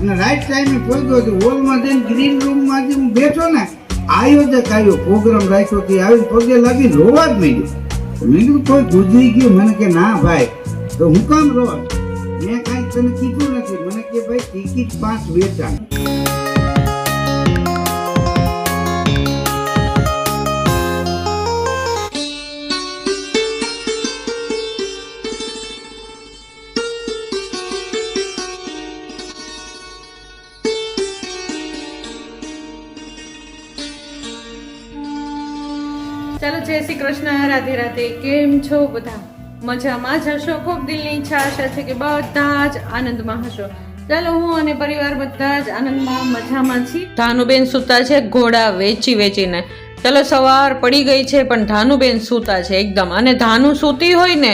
અને રાઈટ ટાઈમે પહોંચ્યો હતો. હોલમાં જઈને ગ્રીન રૂમમાં જે હું બેઠો ને, આયોજક આવ્યો, પ્રોગ્રામ રાખ્યો તે આવીને પગે લાગી રોવા જ માંડ્યો. મેં કીધું કોઈ ગુજરી ગયું? મને કે ના ભાઈ, તો હું કામ રોવા? મેં કાંઈ તને કીધું નથી. મને કે ભાઈ ટિકિટ 5 વેચાણ. ચાલો, જય શ્રી કૃષ્ણ, રાધે રાધે. કેમ છો બધા? મજામાં જ હશો. ખૂબ દિલની ઈચ્છા આશા છે કે બધા જ આનંદમાં હશો. ચાલો, હું અને પરિવાર બધા જ આનંદમાં મજામાં છીએ. ધાનુબેન સૂતા છે ઘોડા વેચીને. ચાલો, સવાર પડી ગઈ છે પણ ધાનુબેન સૂતા છે એકદમ. અને ધાનુ સૂતી હોય ને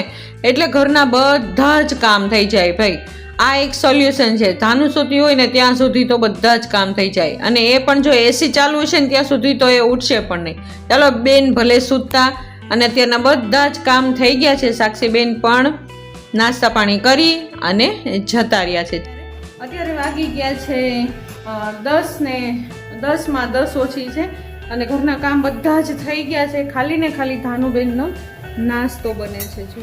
એટલે ઘરના બધા જ કામ થઈ જાય ભાઈ. આ એક સોલ્યુશન છે. ધાનુ સૂતી હોય ને ત્યાં સુધી તો બધા જ કામ થઈ જાય. અને એ પણ જો એસી ચાલુ છે ને ત્યાં સુધી તો એ ઉઠશે પણ નહીં. ચાલો, બેન ભલે સૂતા અને અત્યારના બધા જ કામ થઈ ગયા છે. સાક્ષીબેન પણ નાસ્તા પાણી કરી અને જતા રહ્યા છે. અત્યારે વાગી ગયા છે 10 ને 10 ઓછી છે અને ઘરના કામ બધા જ થઈ ગયા છે. ખાલી ને ખાલી ધાનુબેનનો નાસ્તો બને છે. જો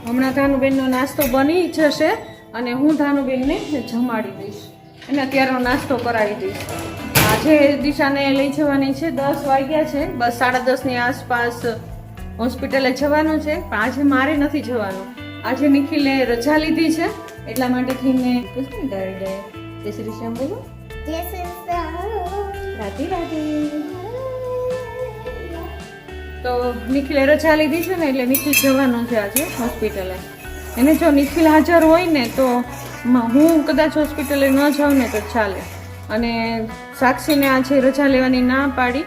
હમણાં ધાનુબેનનો નાસ્તો બની જશે અને હું ધાનુબેનને જમાડી દઈશ અને અત્યારનો નાસ્તો કરાવી દઈશ. આજે દિશાને લઈ જવાની છે. 10 વાગ્યા છે, બસ 10:30ની આસપાસ હોસ્પિટલે જવાનું છે. પણ આજે મારે નથી જવાનું. આજે નિખિલે રજા લીધી છે એટલા માટે થઈને જય શ્રી શ્યામ બોલો. રાધે રાધે. તો નિખિલે રજા લીધી છે ને એટલે નિખિલ જવાનું છે આજે હોસ્પિટલે. એને જો નિખિલ હાજર હોય ને તો હું કદાચ હોસ્પિટલે ન જાઉં ને તો ચાલે. અને સાક્ષીને આજે રજા લેવાની ના પાડી,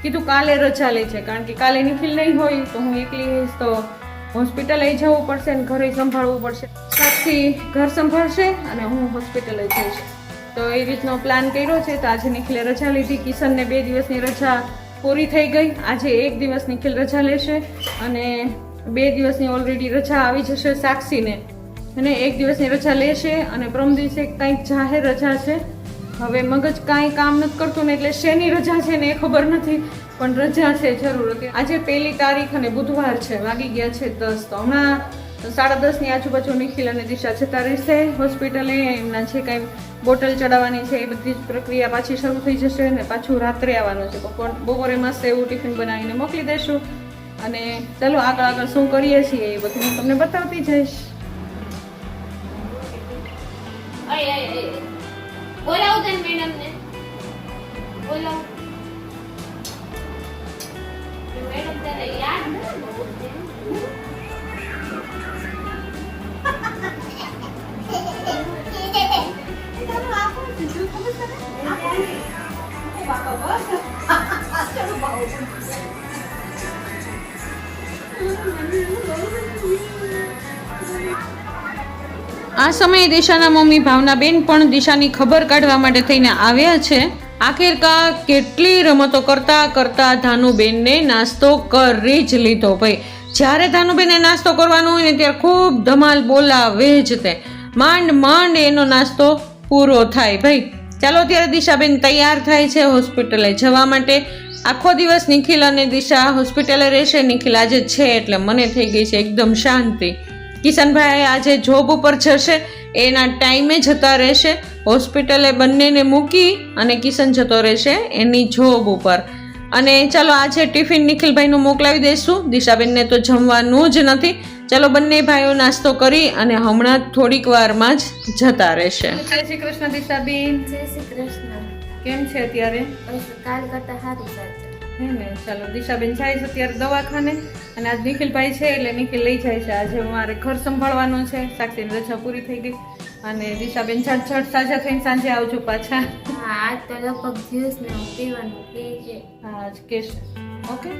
કીધું કાલે રજા લે છે કારણ કે કાલે નિખિલ નહીં હોય તો હું એકલી હોઈશ તો હોસ્પિટલે જવું પડશે ને ઘરે સંભાળવું પડશે. સાક્ષી ઘર સંભાળશે અને હું હોસ્પિટલે જઈશ. તો એ રીતનો પ્લાન કર્યો છે. તો આજે નિખિલે રજા લીધી. કિશનને 2 દિવસની રજા પૂરી થઈ ગઈ. આજે 1 દિવસ નિખિલ રજા લેશે અને 2 દિવસની ઓલરેડી રજા આવી જશે સાક્ષીને અને 1 દિવસની રજા લેશે. અને પ્રમ દિવસે કંઈક જાહેર રજા છે. હવે મગજ કાંઈ કામ નથી કરતું ને એટલે શેની રજા છે ને એ ખબર નથી પણ રજા છે જરૂર. આજે 1 તારીખ અને બુધવાર છે. વાગી ગયા છે 10. તો હમણાં 10:30ની આજુબાજુ નિખિલ અને દિશા જતા રહેશે હોસ્પિટલે. એમના જે કાંઈ બોટલ ચડાવવાની છે એ બધી જ પ્રક્રિયા પાછી શરૂ થઈ જશે અને પાછું રાત્રે આવવાનું છે. બપોરે મસ્ત એવું ટિફિન બનાવીને મોકલી દઈશું. અને ચાલો આગળ શું કરીએ છીએ એ બધું હું તમને બતાવતી જઈશ. બોલાવો તને મેડમને બોલાવો. મેડમ તને યાદ નથી બહુ છે. આ સમયે દિશાના મમ્મી ભાવનાબેન પણ દિશાની ખબર કાઢવા માટે થઈને આવ્યા છે. આખિરકાર કેટલી રમતો કરતા ધાનુબેનને નાસ્તો કરી જ લીધો ભાઈ. જ્યારે ધાનુબેનને નાસ્તો કરવાનો હોય ને ત્યારે ખૂબ ધમાલ બોલાવે જ તે. માંડ એનો નાસ્તો પૂરો થાય ભાઈ. ચાલો, ત્યારે દિશાબેન તૈયાર થાય છે હોસ્પિટલે જવા માટે. આખો દિવસ નિખિલ અને દિશા હોસ્પિટલે રહેશે. નિખિલ આજે છે એટલે મને થઈ ગઈ છે એકદમ શાંતિ. કિશનભાઈ આજે જોબ ઉપર જશે, એના ટાઈમે જતા રહેશે હોસ્પિટલે. બંનેને મૂકી અને કિશન જતો રહેશે એની જોબ ઉપર. અને ચાલો આજે ટિફિન નિખિલભાઈનું મોકલાવી દઈશું. દિશાબેનને તો જમવાનું જ નથી. ચાલો, બંને ભાઈઓ નાસ્તો કરી અને હમણાં થોડીક વારમાં જ જતા રહેશે. જય શ્રી કૃષ્ણ દિશાબેન. જય શ્રી કૃષ્ણ. કેમ છે અત્યારે? કાલ કરતા સારું સાચું હે ને. ચાલો, દિશાબેન જાય છે અત્યારે દવાખાને અને આજ નિખિલભાઈ છે એટલે નિખિલ લઈ જાય છે. આજે મારે ઘર સંભાળવાનું છે. સાક્ષીની રજા પૂરી થઈ ગઈ અને દિશાબેન ઝટ સાજા થઈને સાંજે આવજો પાછા. હા, આજ તો લગભગ જ્યુસ ને પીવાનું કે છે. હા, આજ કહેશે. ઓકે,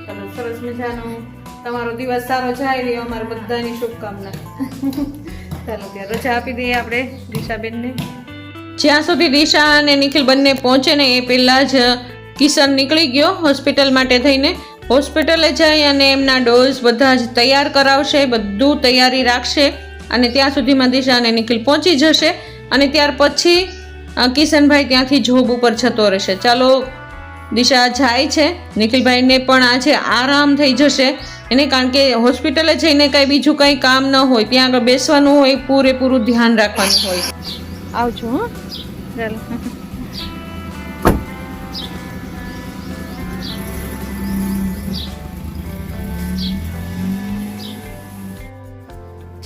ચાલો, સરસ મજાનો તમારો દિવસ સારો જાય રહ્યો. અમારા બધાની શુભકામના. ચાલો, ત્યાં રજા આપી દઈએ આપણે દિશાબેનને. જ્યાં સુધી દિશા અને નિખિલ બંને પહોંચે ને એ પહેલાં જ કિશન નીકળી ગયો હોસ્પિટલ માટે થઈને. હોસ્પિટલે જઈ અને એમના ડોઝ બધા જ તૈયાર કરાવશે, બધું તૈયારી રાખશે. અને ત્યાં સુધીમાં દિશા અને નિખિલ પહોંચી જશે અને ત્યાર પછી કિશનભાઈ ત્યાંથી જોબ ઉપર જતો રહેશે. ચાલો દિશા જાય છે, નિખિલભાઈને પણ આજે આરામ થઈ જશે એને, કારણ કે હોસ્પિટલે જઈને કાંઈ બીજું કાંઈ કામ ન હોય, ત્યાં આગળ બેસવાનું હોય, પૂરેપૂરું ધ્યાન રાખવાનું હોય. આવજો. હા ચાલો.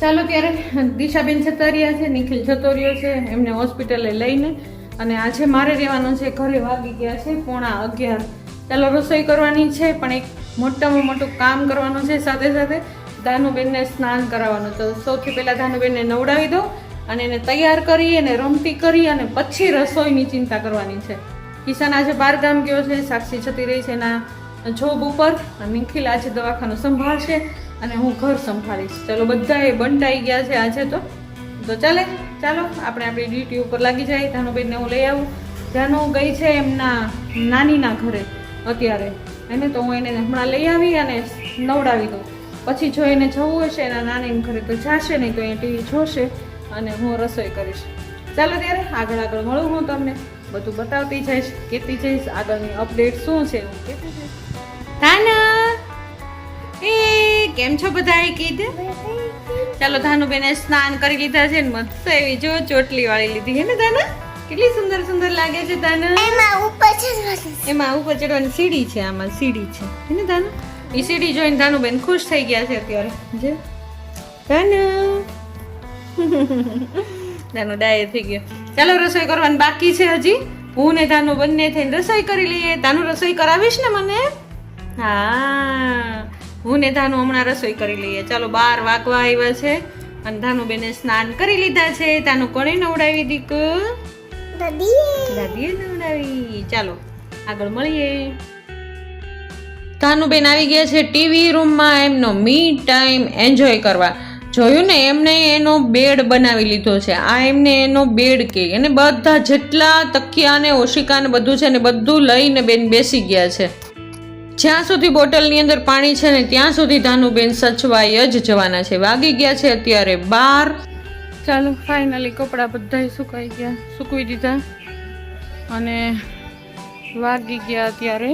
ચાલો ત્યારે દિશાબેન જતા રહ્યા છે, નિખિલ જતો રહ્યો છે એમને હોસ્પિટલે લઈને, અને આજે મારે રહેવાનું છે. ઘરે વાગી ગયા છે 11:15. ચાલો રસોઈ કરવાની છે, પણ એક મોટામાં મોટું કામ કરવાનું છે. સાથે સાથે ધાનુબેનને સ્નાન કરાવવાનું. તો સૌથી પહેલાં ધાનુબેનને નવડાવી દો અને એને તૈયાર કરી અને રમતી કરી અને પછી રસોઈની ચિંતા કરવાની છે. કિશન આજે 12 ગામ ગયો છે, સાક્ષી જતી રહી છે એના જોબ ઉપર, નિખિલ આજે દવાખાનું સંભાળશે અને હું ઘર સંભાળીશ. ચલો બધા એ બંટાઈ ગયા છે આજે તો ચાલો આપણે આપણી ડ્યુટી ઉપર લાગી જાય. ધાનુબેનને હું લઈ આવું. જાનુ ગઈ છે એમના નાનીના ઘરે અત્યારે એને, તો હું એને હમણાં લઈ આવી અને નવડાવી દઉં. પછી જો એને જવું હશે એના નાનીના ઘરે તો જશે, નહીં તો એ ટીવી જોશે અને હું રસોઈ કરીશ. ચાલો ત્યારે આગળ મળું, હું તમને બધું બતાવતી જઈશ, કહેતી જઈશ આગળની અપડેટ શું છે હું કહેતી જઈશ. તાના એ કેમ છો બધાએ કીધું? ચાલો ધાનુબેને સ્નાન કરી લીધા છે ને મસ્ત એવી જો ચોટલી વાળી લીધી હે ને તાના, કેટલી સુંદર લાગે છે તાના. એમાં ઉપર ચડવાની સીડી છે, આમાં સીડી છે હે ને તાના. એ સીડી જોઈને ધાનુબેન ખુશ થઈ ગયા છે અત્યારે. જે ધાનુ ડાયર થઈ ગયો. ચાલો રસોઈ કરવાની બાકી છે હજી. હું ને ધાનુ બંને થઈને રસોઈ કરી લઈએ. ધાનુ રસોઈ કરાવીશ ને મને? હા, હું ને ધાનુ હમણાં રસોઈ કરી લઈએ. ચાલો 12 વાગવા આવ્યા છે અને ધાનુબેને સ્નાન કરી લીધા છે. ધાનુ કોણે નવડાવી દીકુ? દાદીએ નવડાવી. ચાલો આગળ મળીએ. ધાનુબેન આવી ગયા છે ટીવી રૂમમાં એમનો મી ટાઈમ એન્જોય કરવા. જોયું ને, એમને એનો બેડ બનાવી લીધો છે. આ એમને એનો બેડ કે એને બધા જેટલા તકિયા ને ઓશિકા ને બધું છે ને બધું લઈને બેન બેસી ગયા છે. જ્યાં સુધી બોટલની અંદર પાણી છે ને ત્યાં સુધી ધાનુબેન સચવાઈ જ જવાના છે. વાગી ગયા છે અત્યારે 12. ચાલો ફાઇનલી કપડાં બધા સુકાઈ ગયા, સૂકવી દીધા અને વાગી ગયા અત્યારે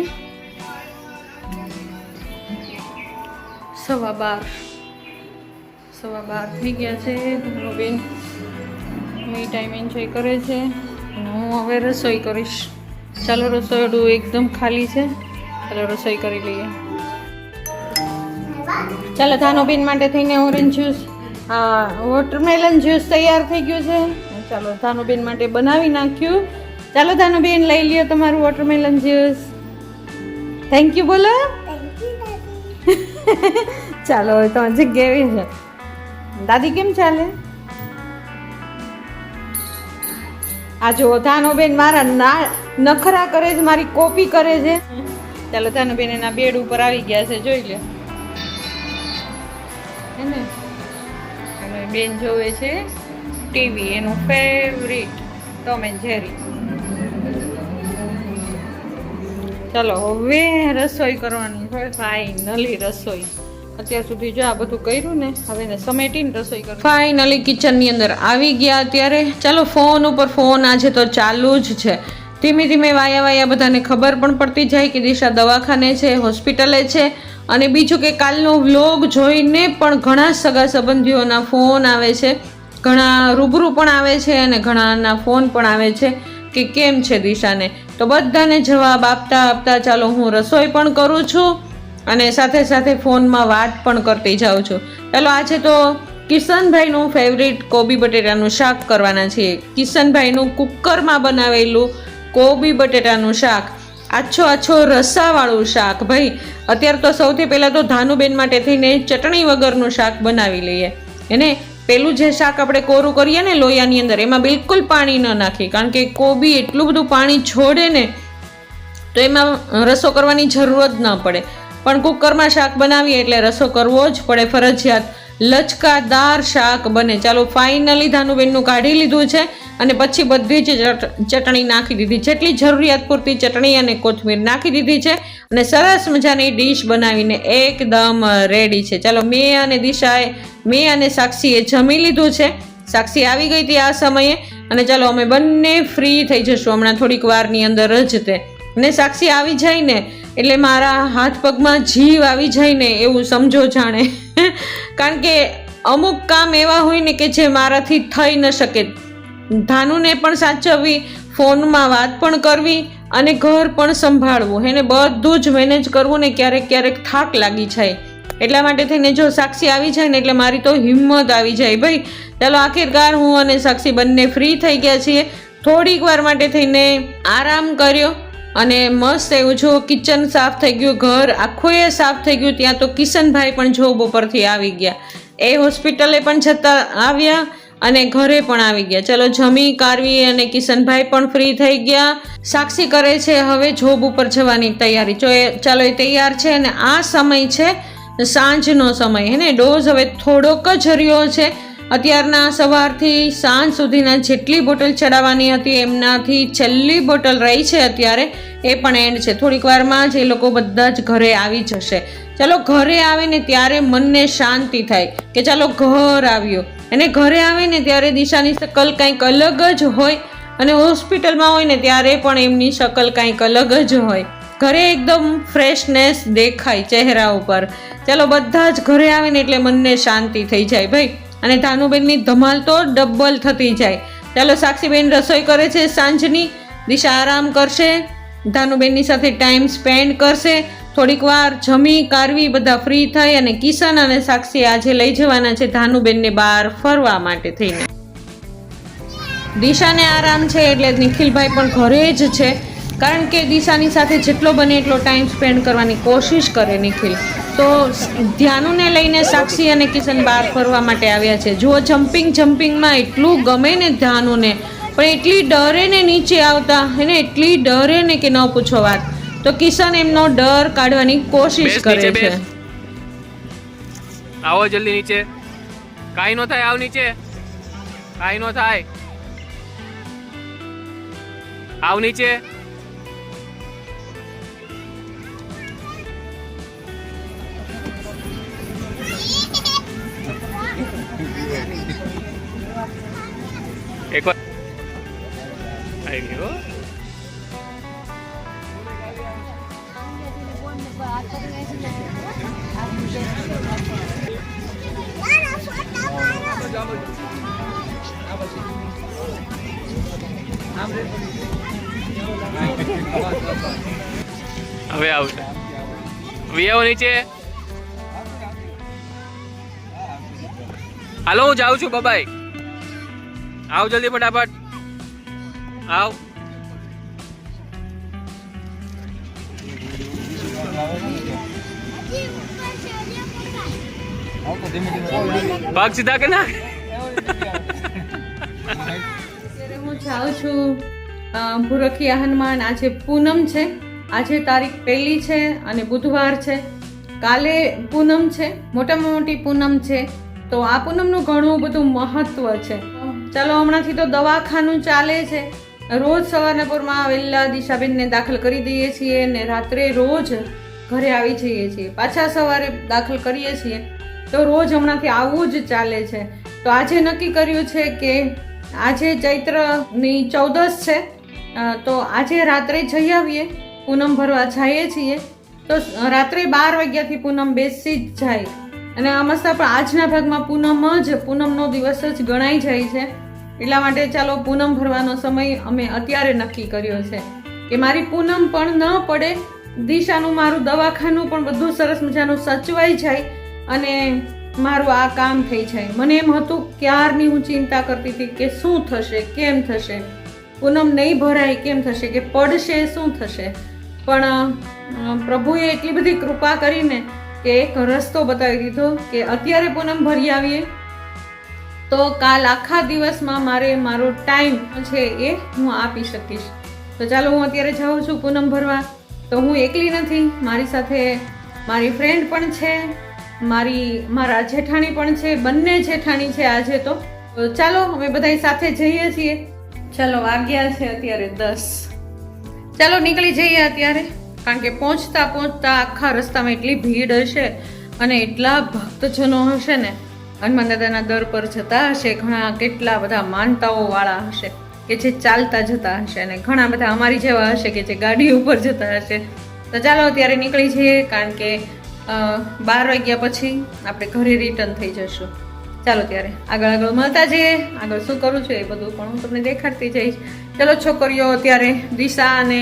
12:15 થઈ ગયા છે. ધાનુબેન મી ટાઈમ એન્જોય કરે છે અને હું હવે રસોઈ કરીશ. ચાલો રસોડું એકદમ ખાલી છે, ચાલો રસોઈ કરી લઈએ. ચાલો ધાનુબેન માટે થઈને ઓરેન્જ જ્યુસ, વોટરમેલન જ્યુસ તૈયાર થઈ ગયું છે. ચાલો ધાનુબેન માટે બનાવી નાખ્યું. ચાલો ધાનુબેન લઈ લ્યો તમારું વોટરમેલન જ્યુસ. થેન્ક યુ બોલો. ચાલો હવે તો જગ્યાએ છે. દાદી કેમ ચાલે? આ જો ધાનુબેન મારા નખરા કરે છે, મારી કોપી કરે છે. ચાલો ધાનુબેન એના બેડ ઉપર આવી ગયા છે, જોઈ લે ને. અને બેન જોવે છે ટીવી, એનું ફેવરિટ ટોમ એન્ડ જેરી. ચાલો હવે રસોઈ કરવાની હોય, ફાઇનલી રસોઈ. અત્યાર સુધી જો આ બધું કર્યું ને, હવે એને સમેટીને રસોઈ કરી. ફાઇનલી કિચનની અંદર આવી ગયા અત્યારે. ચાલો ફોન ઉપર ફોન આજે તો ચાલુ જ છે. ધીમે ધીમે વાયા બધાને ખબર પણ પડતી જાય કે દિશા દવાખાને છે, હોસ્પિટલે છે. અને બીજું કે કાલનો વ્લોગ જોઈને પણ ઘણા સગા સંબંધીઓના ફોન આવે છે, ઘણા રૂબરૂ પણ આવે છે અને ઘણાના ફોન પણ આવે છે કે કેમ છે દિશાને. તો બધાને જવાબ આપતા ચાલો હું રસોઈ પણ કરું છું અને સાથે સાથે ફોનમાં વાત પણ કરતી જાઉં છું. ચાલો આજે તો કિશનભાઈનું ફેવરિટ કોબી બટેટાનું શાક કરવાના છીએ. કિશનભાઈનું કુકરમાં બનાવેલું કોબી બટેટાનું શાક, આછો રસાવાળું શાક. ભાઈ અત્યારે તો સૌથી પહેલાં તો ધાનુબેન માટે થઈને ચટણી વગરનું શાક બનાવી લઈએ. એને પેલું જે શાક આપણે કોરું કરીએ ને લોયાની અંદર, એમાં બિલકુલ પાણી ન નાખીએ, કારણ કે કોબી એટલું બધું પાણી છોડે ને તો એમાં રસો કરવાની જરૂર જ ન પડે. પણ કુકરમાં શાક બનાવીએ એટલે રસો કરવો જ પડે ફરજિયાત. લચકાદાર શાક બને. ચાલો ફાઇનલી ધાનુબેનનું કાઢી લીધું છે અને પછી બધી જ ચટણી નાખી દીધી, જેટલી જરૂરિયાત પૂરતી ચટણી અને કોથમીર નાખી દીધી છે અને સરસ મજાની ડીશ બનાવીને એકદમ રેડી છે. ચાલો મેં અને સાક્ષીએ જમી લીધું છે. સાક્ષી આવી ગઈ હતી આ સમયે અને ચાલો અમે બંને ફ્રી થઈ જશું હમણાં થોડીક વારની અંદર જ. ને સાક્ષી આવી જાય ને એટલે મારા હાથ પગમાં જીવ આવી જાય ને એવું સમજો જાણે. કારણ કે અમુક કામ એવા હોય ને કે જે મારાથી થઈ ન શકે. ધાનુને પણ સાચવવી, ફોનમાં વાત પણ કરવી અને ઘર પણ સંભાળવું, એને બધું જ મેનેજ કરવું ને ક્યારેક થાક લાગી જાય. એટલા માટે થઈને જો સાક્ષી આવી જાય ને એટલે મારી તો હિંમત આવી જાય ભાઈ. ચાલો આખિરકાર હું અને સાક્ષી બંને ફ્રી થઈ ગયા છીએ. થોડીક વાર માટે થઈને આરામ કર્યો અને મસ્ત એવું જો કિચન સાફ થઈ ગયું, ઘર આખું એ સાફ થઈ ગયું. ત્યાં તો કિશનભાઈ પણ જોબ ઉપરથી આવી ગયા, એ હોસ્પિટલે પણ જતા આવ્યા અને ઘરે પણ આવી ગયા. ચલો જમી કારવી અને કિશનભાઈ પણ ફ્રી થઈ ગયા. સાક્ષી કરે છે હવે જોબ ઉપર જવાની તૈયારી. ચાલો એ તૈયાર છે અને આ સમય છે સાંજનો સમય, હે ને. ડોઝ હવે થોડોક જ રહ્યો છે. અત્યારના સવારથી સાંજ સુધીના જેટલી બોટલ ચડાવવાની હતી એમનાથી છેલ્લી બોટલ રહી છે અત્યારે, એ પણ એન્ડ છે. થોડીક વારમાં જ એ લોકો બધા જ ઘરે આવી જશે. ચાલો ઘરે આવે ને ત્યારે મનને શાંતિ થાય કે ચાલો ઘર આવ્યું. અને ઘરે આવે ને ત્યારે દિશાની શકલ કંઈક અલગ જ હોય અને હોસ્પિટલમાં હોય ને ત્યારે પણ એમની શકલ કંઈક અલગ જ હોય. ઘરે એકદમ ફ્રેશનેસ દેખાય ચહેરા ઉપર. ચાલો બધા જ ઘરે આવે ને એટલે મનને શાંતિ થઈ જાય ભાઈ. અને ધાનુબેનની ધમાલ તો ડબલ થતી જાય. ચાલો સાક્ષીબેન રસોઈ કરે છે સાંજની, દિશા આરામ કરશે, ધાનુબેનની સાથે ટાઈમ સ્પેન્ડ કરશે. થોડીક વાર જમી કારવી બધા ફ્રી થઈ અને કિશન અને સાક્ષી આજે લઈ જવાના છે ધાનુબેનને બહાર ફરવા માટે થઈને. દિશાને આરામ છે એટલે નિખિલભાઈ પણ ઘરે જ છે, કારણ કે દિશાની સાથે જેટલો બને એટલો ટાઈમ સ્પેન્ડ કરવાની કોશિશ કરે નિખિલ. તો ધ્યાનુને લઈને સાક્ષી અને કિશન બહાર ફરવા માટે આવ્યા છે. જુઓ જમ્પિંગમાં એટલું ગમે ને ધ્યાનુને, પણ એટલી ડરે ને નીચે આવતા, એને એટલી ડરે ને કે ન પૂછો વાત. તો કિશન એમનો ડર કાઢવાની કોશિશ કરે છે. આવો જલ્દી નીચે, કાઈ નો થાય, આવ નીચે, કાઈ નો થાય, આવ નીચે. એક વાર આવી ગયો. હવે આવશે, આવો નીચે. હાલો હું જાઉં છું, બાય. આવ જલ્દી ફટાફટ, આવ. પગ સીધા કે ના. હું જાઉં છું ભૂરખિયા હનુમાન. આજે પૂનમ છે, આજે તારીખ 1 છે અને બુધવાર છે. કાલે પૂનમ છે, મોટામાં મોટી પૂનમ છે. તો આ પૂનમનું ઘણું બધું મહત્વ છે. ચાલો હમણાંથી તો દવાખાનું ચાલે છે. રોજ સવારના પોરમાં વહેલા દિશાબેનને દાખલ કરી દઈએ છીએ ને રાત્રે રોજ ઘરે આવી જઈએ છીએ, પાછા સવારે દાખલ કરીએ છીએ. તો રોજ હમણાંથી આવું જ ચાલે છે. તો આજે નક્કી કર્યું છે કે આજે ચૈત્રની 14 છે, તો આજે રાત્રે જઈ આવીએ, પૂનમ ભરવા જઈએ છીએ. તો રાત્રે 12 વાગ્યાથી પૂનમ બેસી જ જાય અને આમાં પણ આજના ભાગમાં પૂનમનો દિવસ જ ગણાઈ જાય છે. એટલા માટે ચાલો પૂનમ ભરવાનો સમય અમે અત્યારે નક્કી કર્યો છે કે મારી પૂનમ પણ ન પડે, દિશાનું મારું દવાખાનું પણ બધું સરસ મજાનું સચવાઈ જાય અને મારું આ કામ થઈ જાય. મને એમ હતું ક્યારની હું ચિંતા કરતી હતી કે શું થશે, કેમ થશે, પૂનમ નહીં ભરાય કેમ થશે, કે પડશે શું થશે. પણ પ્રભુએ એટલી બધી કૃપા કરીને કે એક રસ્તો બતાવી દીધો કે અત્યારે પૂનમ ભરી આવીએ તો કાલ આખા દિવસમાં મારો ટાઈમ છે એ હું આપી શકીશ. તો ચાલો હું અત્યારે જાઉં છું પૂનમ ભરવા. તો હું એકલી નથી, મારી સાથે મારી ફ્રેન્ડ પણ છે મારા જેઠાણી પણ છે, બંને જેઠાણી છે આજે તો ચાલો અમે બધા સાથે જઈએ છીએ. ચાલો વાગ્યા છે અત્યારે 10. ચાલો નીકળી જઈએ અત્યારે, કારણ કે પહોંચતા આખા રસ્તામાં એટલી ભીડ હશે અને એટલા ભક્તજનો હશે ને. હનુમાન દાદાના દર પર જતા હશે, ઘણા કેટલા બધા માનતાઓ વાળા હશે કે જે ચાલતા જતા હશે, અને ઘણા બધા અમારી જેવા હશે કે જે ગાડી ઉપર જતા હશે. તો ચાલો અત્યારે નીકળી જઈએ, કારણ કે 12 વાગ્યા પછી આપણે ઘરે રિટર્ન થઈ જશું. ચાલો ત્યારે આગળ મળતા જઈએ. આગળ શું કરું છું એ બધું પણ હું તમને દેખાડતી જઈશ. ચલો છોકરીઓ અત્યારે દિશા અને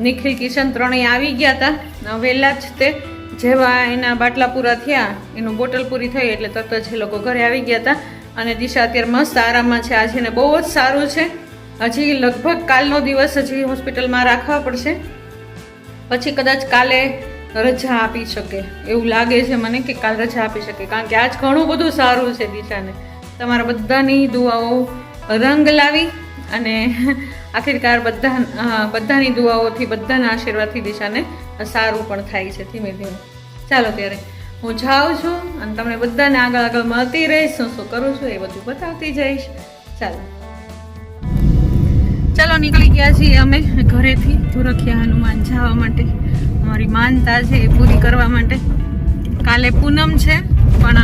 નિખિલ કિશન ત્રણેય આવી ગયા હતા વહેલા જ. તે જેવા એના બાટલા પૂરા થયા, એનું બોટલ પૂરી થઈ એટલે તરત જ એ લોકો ઘરે આવી ગયા હતા. અને દિશા અત્યારે મસ્ત આરામમાં છે. આજે એને બહુ જ સારું છે. હજી લગભગ કાલનો દિવસ હજી હોસ્પિટલમાં રાખવા પડશે, પછી કદાચ કાલે રજા આપી શકે એવું લાગે છે મને, કે કાલ રજા આપી શકે, કારણ કે આજ ઘણું બધું સારું છે દિશાને. તમારા બધાની દુઆઓ રંગ લાવી અને આખિરકાર બધાની દુઆઓથી, બધાના આશીર્વાદથી દિશાને સારું પણ થાય છે ધીમે ધીમે. ચાલો ત્યારે હું જાઉં છું અને તમને બધાને આગળ મળતી રહીશ, શું કરું છું એ બધું બતાવતી જઈશ. ચાલો નીકળી ગયા છીએ અમે ઘરેથી ધોરખિયા હનુમાન જવા માટે. અમારી માનતા છે એ પૂરી કરવા માટે. કાલે પૂનમ છે, પણ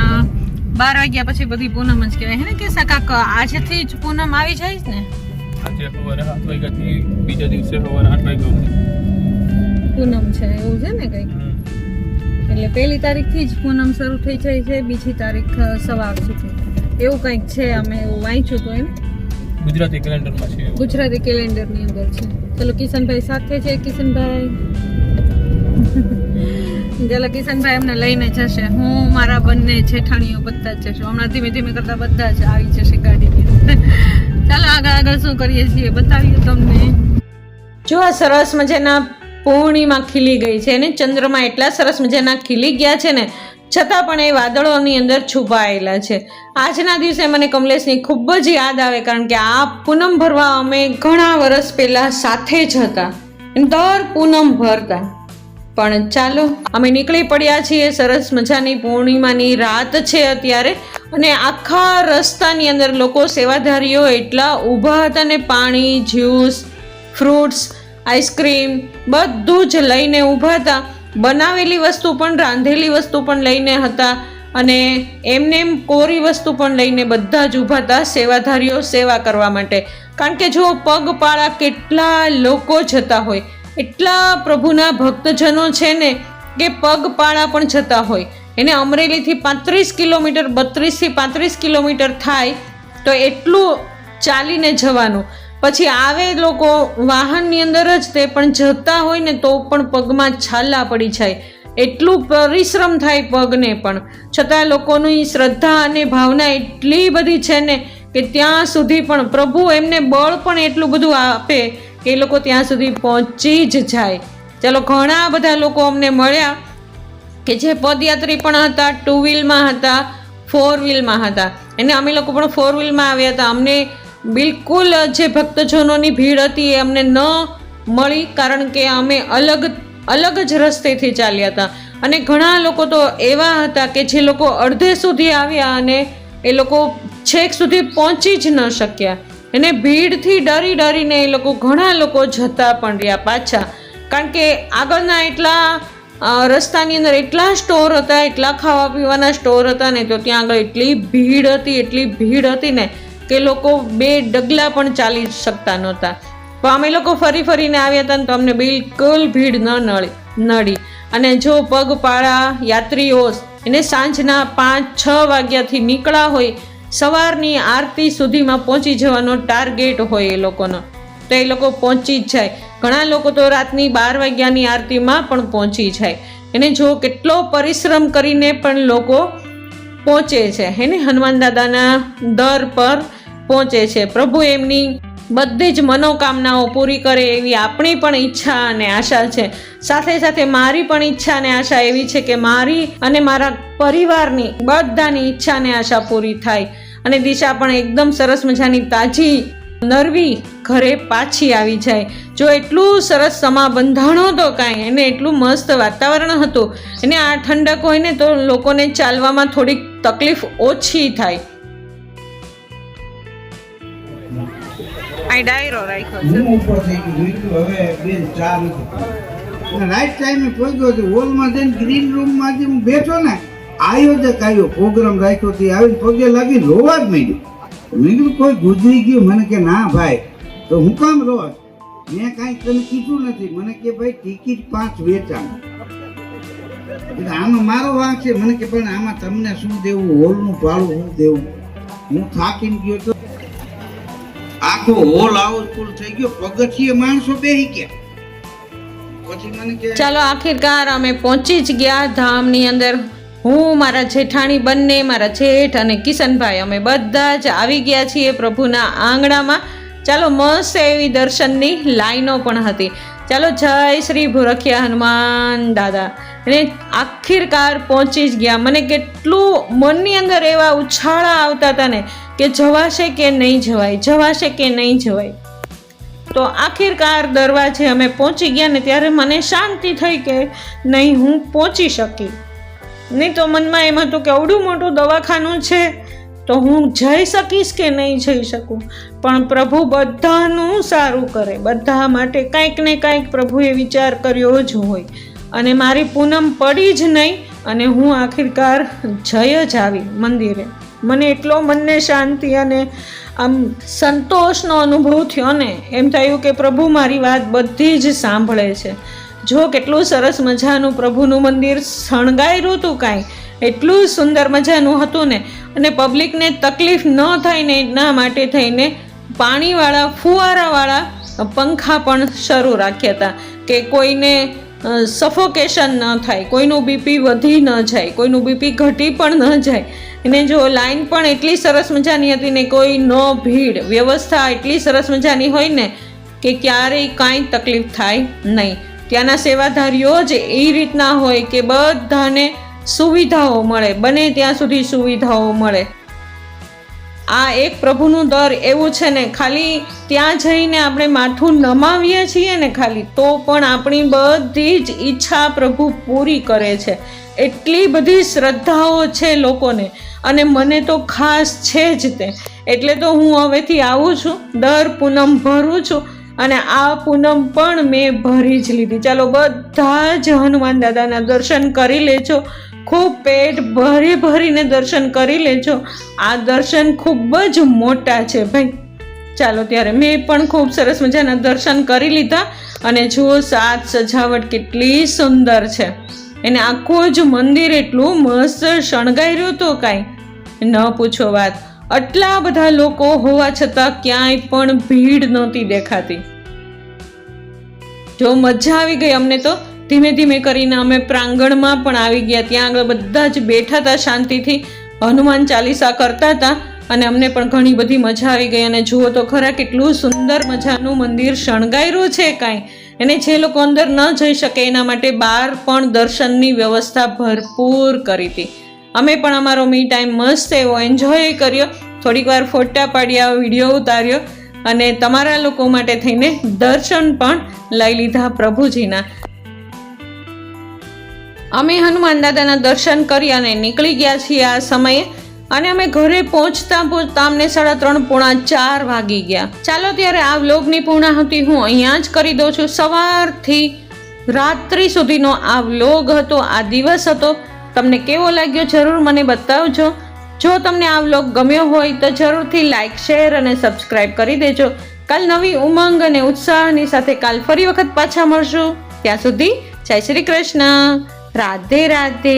12 વાગ્યા પછી બધી પૂનમ જ કહેવાય હે ને કે કાક આજથી જ પૂનમ આવી જાય ને. આજે સવારે 7 વાગ્યાથી બીજા દિવસે સવારે 8 વાગ્યા સુધી પૂનમ છે એવું છે ને કંઈક. એટલે 1લી તારીખથી જ પૂનમ શરૂ થઈ જાય છે, 2જી તારીખ સવાર સુધી એવું કંઈક છે. અમે એવું વાંચ્યું હતું એમ ગુજરાતી કેલેન્ડરમાં છે. ગુજરાતી કેલેન્ડરની અંદર છે. ચલો કિશનભાઈ સાથે છે. કિશનભાઈ ચાલો કિશનભાઈ અમને લઈને જશે. હું મારા બંને જેઠાણીઓ બધા જ જશું. હમણાં ધીમે ધીમે કરતા બધા જ આવી જશે ગાડીની અંદર. ચાલો આગળ શું કરીએ છીએ બતાવીએ તમને. જો આ સરસ મજાના પૂર્ણિમા ખીલી ગઈ છે અને ચંદ્રમાં એટલા સરસ મજાના ખીલી ગયા છે ને, છતાં પણ એ વાદળોની અંદર છુપાયેલા છે. આજના દિવસે મને કમલેશની ખૂબ જ યાદ આવે, કારણ કે આ પૂનમ ભરવા અમે ઘણા વર્ષ પહેલા સાથે જ હતા, દર પૂનમ ભરતા. પણ ચાલો અમે નીકળી પડ્યા છીએ. સરસ મજાની પૂર્ણિમાની રાત છે અત્યારે, અને આખા રસ્તાની અંદર લોકો સેવાધારીઓ એટલા ઊભા હતા ને, પાણી, જ્યુસ, ફ્રૂટ્સ, આઈસ્ક્રીમ બધું જ લઈને ઊભા હતા. બનાવેલી વસ્તુ પણ, રાંધેલી વસ્તુ પણ લઈને હતા, અને એમને કોરી વસ્તુ પણ લઈને બધા જ ઊભા હતા સેવાધારીઓ સેવા કરવા માટે. કારણ કે જો પગપાળા કેટલા લોકો જતા હોય, એટલા પ્રભુના ભક્તજનો છે ને કે પગપાળા પણ જતા હોય. એને અમરેલીથી 35 કિલોમીટર, 32 થી 35 કિલોમીટર થાય તો એટલું ચાલીને જવાનું. પછી આવે લોકો વાહનની અંદર જ, તે પણ જતા હોય ને તો પણ પગમાં છાલા પડી જાય, એટલું પરિશ્રમ થાય પગને પણ. છતાં લોકોની શ્રદ્ધા અને ભાવના એટલી બધી છે ને કે ત્યાં સુધી પણ પ્રભુ એમને બળ પણ એટલું બધું આપે કે એ લોકો ત્યાં સુધી પહોંચી જ જાય. ચાલો ઘણા બધા લોકો અમને મળ્યા કે જે પદયાત્રી પણ હતા, 2 વ્હીલમાં હતા, 4 વ્હીલમાં હતા. અને અમે લોકો પણ 4 વ્હીલમાં આવ્યા હતા. અમને બિલકુલ જે ભક્તજનોની ભીડ હતી એ અમને ન મળી, કારણ કે અમે અલગ જ રસ્તેથી ચાલ્યા હતા. અને ઘણા લોકો તો એવા હતા કે જે લોકો અડધે સુધી આવ્યા અને એ લોકો છેક સુધી પહોંચી જ ન શક્યા. અને ભીડથી ડરીને એ લોકો, ઘણા લોકો જતા પણ રહ્યા પાછા, કારણ કે આગળના એટલા રસ્તાની અંદર એટલા સ્ટોર હતા, એટલા ખાવા પીવાના સ્ટોર હતા ને, તો ત્યાં આગળ એટલી ભીડ હતી ને કે લોકો 2 ડગલા પણ ચાલી શકતા નહોતા. પણ અમે લોકો ફરીને આવ્યા હતા ને તો અમને બિલકુલ ભીડ ન નડી. અને જો પગપાળા યાત્રીઓ એને સાંજના 5-6 વાગ્યાથી નીકળ્યા હોય, સવારની આરતી સુધીમાં પહોંચી જવાનો ટાર્ગેટ હોય એ લોકોનો, તો એ લોકો પહોંચી જ જાય. ઘણા લોકો તો રાતની 12 વાગ્યાની આરતીમાં પણ પહોંચી જાય. એને જો કેટલો પરિશ્રમ કરીને પણ લોકો પહોંચે છે એને હનુમાન દાદાના દર પર પહોંચે છે. પ્રભુ એમની બધી જ મનોકામનાઓ પૂરી કરે એવી આપણી પણ ઈચ્છા અને આશા છે. સાથે સાથે મારી પણ ઈચ્છા અને આશા એવી છે કે મારી અને મારા પરિવારની બધાની ઈચ્છા અને આશા પૂરી થાય. અને દિશા પણ એકદમ સરસ મજાની તાજી નરવી ઘરે પાછી આવી જાય. જો એટલું સરસ સમા બંધાણો હતો કાંઈ, એને એટલું મસ્ત વાતાવરણ હતું, એને આ ઠંડક હોય ને તો લોકોને ચાલવામાં થોડીક તકલીફ ઓછી થાય. આ ડાયરો રાખ્યો છે. હું ઉપર થઈ ગયું, મેં કીધું હવે બેન ચા નથી પીવી. અને રાઈટ ટાઈમે પહોંચ્યો હતો. હોલમાં જઈને ગ્રીન રૂમમાં જે હું બેઠો ને, આયોજક આવ્યો, પ્રોગ્રામ રાખ્યો તે આવીને પગે લાગી રોવા જ માંડ્યો. મેં કીધું કોઈ ગુજરી ગયું? મને કે ના ભાઈ, તો હું કામ રોજ? મેં કાંઈ તને કીધું નથી. મને કે ભાઈ ટિકિટ 5 વેચાણ. આમાં મારો વાંક છે. મને કે પણ આમાં તમને શું દેવું, હોલનું ભાડું શું દેવું? હું થાકીને ગયો તો આખો હોલ હાઉસફુલ થઈ ગયો. પગથિયે માણસો બેહી ગયા. પછી મને કે ચાલો આખિરકાર અમે પહોંચી જ ગયા ધામની અંદર. હું, મારા જેઠાણી બંને, મારા જેઠ અને કિશનભાઈ, અમે બધા જ આવી ગયા છીએ પ્રભુના આંગણામાં. ચાલો મસ્ત એવી દર્શનની લાઈનો પણ હતી. ચાલો જય શ્રી ભૂરખિયા હનુમાન દાદા. અને આખિરકાર પહોંચી જ ગયા. મને કેટલું મનની અંદર એવા ઉછાળા આવતા હતા ને કે જવાશે કે નહીં જવાય, જવાશે કે નહીં જવાય. તો આખિરકાર દરવાજે અમે પહોંચી ગયા ને ત્યારે મને શાંતિ થઈ કે નહીં, હું પહોંચી શકી. નહીં તો મનમાં એમ હતું કે આવડું મોટું દવાખાનું છે તો હું જઈ શકીશ કે નહીં જઈ શકું. પણ પ્રભુ બધાનું સારું કરે, બધા માટે કંઈક ને કંઈક પ્રભુએ વિચાર કર્યો જ હોય. અને મારી પૂનમ પડી જ નહીં અને હું આખિરકાર જઈ જ આવી મંદિરે. મને એટલો મનને શાંતિ અને આમ સંતોષનો અનુભવ થયો ને, એમ થયું કે પ્રભુ મારી વાત બધી જ સાંભળે છે. જો કેટલું સરસ મજાનું પ્રભુનું મંદિર શણગાર્યું હતું, કાંઈ એટલું સુંદર મજાનું હતું ને. અને પબ્લિકને તકલીફ ન થાય ને એના માટે થઈને પાણીવાળા ફુવારાવાળા પંખા પણ શરૂ રાખ્યા હતા કે કોઈને સફોકેશન ન થાય, કોઈનું બીપી વધી ન જાય, કોઈનું બીપી ઘટી પણ ન જાય. અને જો લાઈન પણ એટલી સરસ મજાની હતી ને, કોઈ ન ભીડ, વ્યવસ્થા એટલી સરસ મજાની હોય ને કે ક્યારેય કાંઈ તકલીફ થાય નહીં. ત્યાંના સેવાધારીઓ જ એ રીતના હોય કે બધાને સુવિધાઓ મળે, બને ત્યાં સુધી સુવિધાઓ મળે. આ એક પ્રભુનું દર એવું છે ને, ખાલી ત્યાં જઈને આપણે માથું નમાવીએ છીએ ને ખાલી, તો પણ આપણી બધી જ ઈચ્છા પ્રભુ પૂરી કરે છે. એટલી બધી શ્રદ્ધાઓ છે લોકોને, અને મને તો ખાસ છે જ તે. એટલે તો હું હવેથી આવું છું, દર પૂનમ ભરું છું. અને આ પૂનમ પણ મેં ભરી જ લીધી. ચાલો બધા જ હનુમાન દાદાના દર્શન કરી લેજો, ખૂબ પેટ ભરીને દર્શન કરી લેજો. આ દર્શન ખૂબ જ મોટા છે ભાઈ. ચાલો ત્યારે મેં પણ ખૂબ સરસ મજાના દર્શન કરી લીધા. અને જુઓ સાજ સજાવટ કેટલી સુંદર છે. એને આખું જ મંદિર એટલું મસ્ત શણગાર્યું હતું, કાંઈ ન પૂછો વાત. આટલા બધા લોકો હોવા છતાં ક્યાંય પણ ભીડ નહોતી દેખાતી. જો મજા આવી ગઈ અમને તો. ધીમે ધીમે કરીને અમે પ્રાંગણમાં પણ આવી ગયા. ત્યાં આગળ બધા જ બેઠા હતા શાંતિથી, હનુમાન ચાલીસા કરતા હતા. અને અમને પણ ઘણી બધી મજા આવી ગઈ. અને જુઓ તો ખરા કેટલું સુંદર મજાનું મંદિર શણગાર્યું છે કાંઈ. અને જે લોકો અંદર ન જઈ શકે એના માટે બહાર પણ દર્શનની વ્યવસ્થા ભરપૂર કરી હતી. અમે પણ અમારો મી ટાઈમ મસ્ત એવો એન્જોય કર્યો. થોડીક વાર ફોટા પાડ્યા, વિડીયો ઉતાર્યો અને તમારા લોકો માટે થઈને દર્શન પણ લઈ લીધા પ્રભુજીના. અમે હનુમાન દાદાના દર્શન કરી અને નીકળી ગયા છીએ આ સમયે. અને અમે ઘરે પહોંચતા અમને 3:30 પોણા 4 વાગી ગયા. ચાલો ત્યારે આ વ્લોગની પૂર્ણાહુતિ હું અહીંયા જ કરી દઉં છું. સવારથી રાત્રિ સુધીનો આ વ્લોગ હતો, આ દિવસ હતો. તમને કેવો લાગ્યો જરૂર મને બતાવજો. જો તમને આ વ્લોગ ગમ્યો હોય તો જરૂરથી લાઈક, શેર અને સબસ્ક્રાઈબ કરી દેજો. કાલ નવી ઉમંગ અને ઉત્સાહની સાથે કાલ ફરી વખત પાછા મળશું. ત્યાં સુધી જય શ્રી કૃષ્ણ, રાધે રાધે.